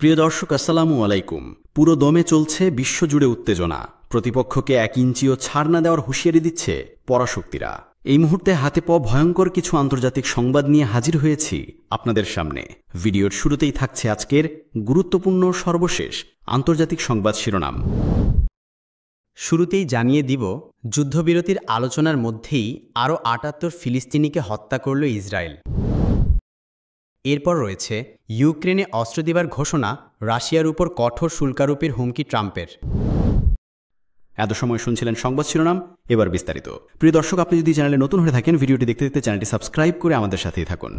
প্রিয় দর্শক, আসসালামু আলাইকুম। পুরো দমে চলছে বিশ্বজুড়ে উত্তেজনা। প্রতিপক্ষকে 1 ইঞ্চিও ছাড় না দেওয়ার হুঁশিয়ারি দিচ্ছে পরাশক্তিরা। এই মুহূর্তে হাতে পাওয়া ভয়ঙ্কর কিছু আন্তর্জাতিক সংবাদ নিয়ে হাজির হয়েছি আপনাদের সামনে। ভিডিওর শুরুতেই থাকছে আজকের গুরুত্বপূর্ণ সর্বশেষ আন্তর্জাতিক সংবাদ শিরোনাম। শুরুতেই জানিয়ে দিব, যুদ্ধবিরতির আলোচনার মধ্যেই আরও ৭৮ ফিলিস্তিনিকে হত্যা করল ইসরায়েল। এরপর রয়েছে ইউক্রেনে অস্ত্র দেবার ঘোষণা, রাশিয়ার উপর কঠোর শুল্কারোপের হুমকি ট্রাম্পের। এত সময় শুনছিলেন সংবাদ শিরোনাম, এবার বিস্তারিত। প্রিয় দর্শক, আপনি যদি চ্যানেলে নতুন হয়ে থাকেন, ভিডিওটি দেখতে দেখতে চ্যানেলটি সাবস্ক্রাইব করে আমাদের সাথেই থাকুন।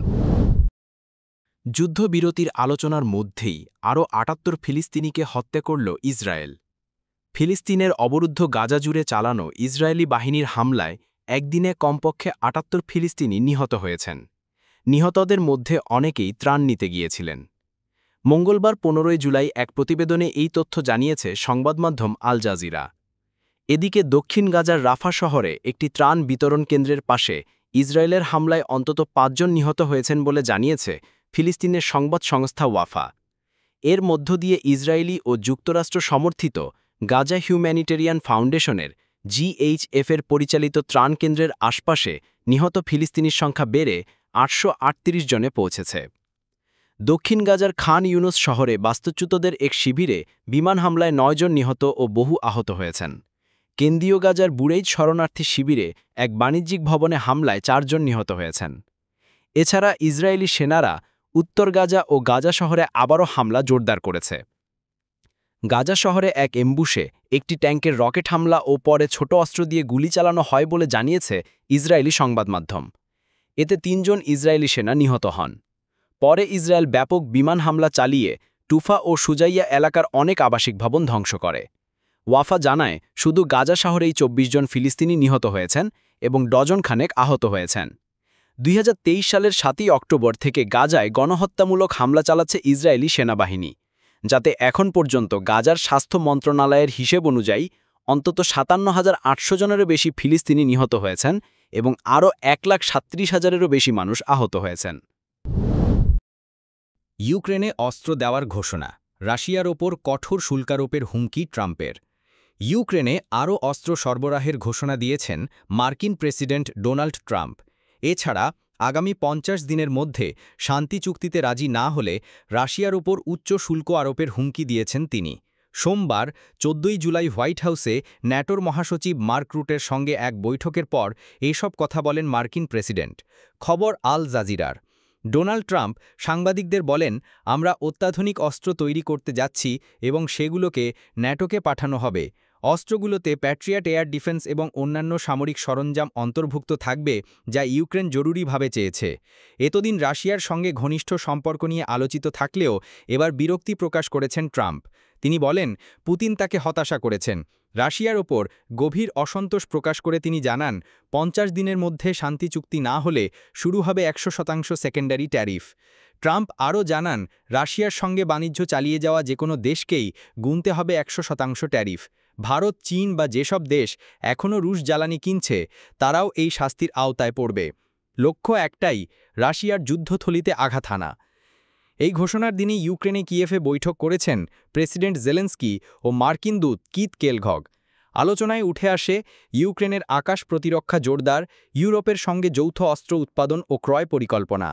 যুদ্ধবিরতির আলোচনার মধ্যেই আরও ৭৮ ফিলিস্তিনিকে হত্যা করল ইসরায়েল। ফিলিস্তিনের অবরুদ্ধ গাজা জুড়ে চালানো ইসরায়েলি বাহিনীর হামলায় একদিনে কমপক্ষে ৭৮ ফিলিস্তিনি নিহত হয়েছেন। নিহতদের মধ্যে অনেকেই ত্রাণ নিতে গিয়েছিলেন। মঙ্গলবার ১৫ জুলাই এক প্রতিবেদনে এই তথ্য জানিয়েছে সংবাদমাধ্যম আল জাজিরা। এদিকে দক্ষিণ গাজার রাফা শহরে একটি ত্রাণ বিতরণ কেন্দ্রের পাশে ইসরায়েলের হামলায় অন্তত ৫ জন নিহত হয়েছেন বলে জানিয়েছে ফিলিস্তিনের সংবাদ সংস্থা ওয়াফা। এর মধ্য দিয়ে ইসরায়েলি ও যুক্তরাষ্ট্র সমর্থিত গাজা হিউম্যানিটেরিয়ান ফাউন্ডেশনের GHF-এর পরিচালিত ত্রাণ কেন্দ্রের আশপাশে নিহত ফিলিস্তিনির সংখ্যা বেড়ে ৮৩৮ জনে পৌঁছেছে। দক্ষিণ গাজার খান ইউনুস শহরে বাস্তুচ্যুতদের এক শিবিরে বিমান হামলায় ৯ জন নিহত ও বহু আহত হয়েছেন। কেন্দ্রীয় গাজার বুরেইজ শরণার্থী শিবিরে এক বাণিজ্যিক ভবনে হামলায় ৪ জন নিহত হয়েছেন। এছাড়া ইসরায়েলি সেনারা উত্তর গাজা ও গাজা শহরে আবারও হামলা জোরদার করেছে। গাজা শহরে এক এমবুশে একটি ট্যাঙ্কের রকেট হামলা ও পরে ছোট অস্ত্র দিয়ে গুলি চালানো হয় বলে জানিয়েছে ইসরায়েলি সংবাদমাধ্যম। এতে ৩ জন ইসরায়েলি সেনা নিহত হন। পরে ইসরায়েল ব্যাপক বিমান হামলা চালিয়ে টুফা ও সুজাইয়া এলাকার অনেক আবাসিক ভবন ধ্বংস করে। ওয়াফা জানায়, শুধু গাজা শহরেই ২৪ জন ফিলিস্তিনি নিহত হয়েছেন এবং ডজন খানেক আহত হয়েছেন। ২০২৩ সালের ৭ই অক্টোবর থেকে গাজায় গণহত্যামূলক হামলা চালাচ্ছে ইসরায়েলি সেনাবাহিনী, যাতে এখন পর্যন্ত গাজার স্বাস্থ্য মন্ত্রণালয়ের হিসেব অনুযায়ী অন্তত ৫৭,৮০০ জনেরও বেশি ফিলিস্তিনি নিহত হয়েছেন এবং আরও ১,৩৭,০০০-এরও বেশি মানুষ আহত হয়েছেন। ইউক্রেনে অস্ত্র দেওয়ার ঘোষণা, রাশিয়ার ওপর কঠোর শুল্কারোপের হুমকি ট্রাম্পের। ইউক্রেনে আরও অস্ত্র সরবরাহের ঘোষণা দিয়েছেন মার্কিন প্রেসিডেন্ট ডোনাল্ড ট্রাম্প। এছাড়া আগামী ৫০ দিনের মধ্যে শান্তি চুক্তিতে রাজি না হলে রাশিয়ার ওপর উচ্চ শুল্ক আরোপের হুমকি দিয়েছেন তিনি। সোমবার ১৪ জুলাই হোয়াইট হাউসে ন্যাটোর মহাসচিব মার্ক রুটের সঙ্গে এক বৈঠকের পর এসব কথা বলেন মার্কিন প্রেসিডেন্ট। খবর আল জাজিরার। ডোনাল্ড ট্রাম্প সাংবাদিকদের বলেন, আমরা অত্যাধুনিক অস্ত্র তৈরি করতে যাচ্ছি এবং সেগুলোকে ন্যাটোকে পাঠানো হবে। অস্ত্রগুলোতে প্যাট্রিয়ট এয়ার ডিফেন্স এবং অন্যান্য সামরিক সরঞ্জাম অন্তর্ভুক্ত থাকবে, যা ইউক্রেন জরুরিভাবে চেয়েছে। এতদিন রাশিয়ার সঙ্গে ঘনিষ্ঠ সম্পর্ক নিয়ে আলোচিত থাকলেও এবার বিরক্তি প্রকাশ করেছেন ট্রাম্প। তিনি বলেন, পুতিন তাকে হতাশা করেছেন। রাশিয়ার ওপর গভীর অসন্তোষ প্রকাশ করে তিনি জানান, ৫০ দিনের মধ্যে শান্তি চুক্তি না হলে শুরু হবে ১০০% সেকেন্ডারি ট্যারিফ। ট্রাম্প আরও জানান, রাশিয়ার সঙ্গে বাণিজ্য চালিয়ে যাওয়া যে কোনো দেশকেই গুনতে হবে ১০০% ট্যারিফ। ভারত, চীন বা যেসব দেশ এখনও রুশ জ্বালানি কিনছে, তারাও এই শাস্তির আওতায় পড়বে। লক্ষ্য একটাই, রাশিয়ার যুদ্ধথলিতে আঘাত হানা। এই ঘোষণার দিনই ইউক্রেনে কিয়েভে বৈঠক করেছেন প্রেসিডেন্ট জেলেন্সকি ও মার্কিন দূত কিথ কেলঘগ। আলোচনায় উঠে আসে ইউক্রেনের আকাশ প্রতিরক্ষা জোরদার, ইউরোপের সঙ্গে যৌথ অস্ত্র উৎপাদন ও ক্রয় পরিকল্পনা।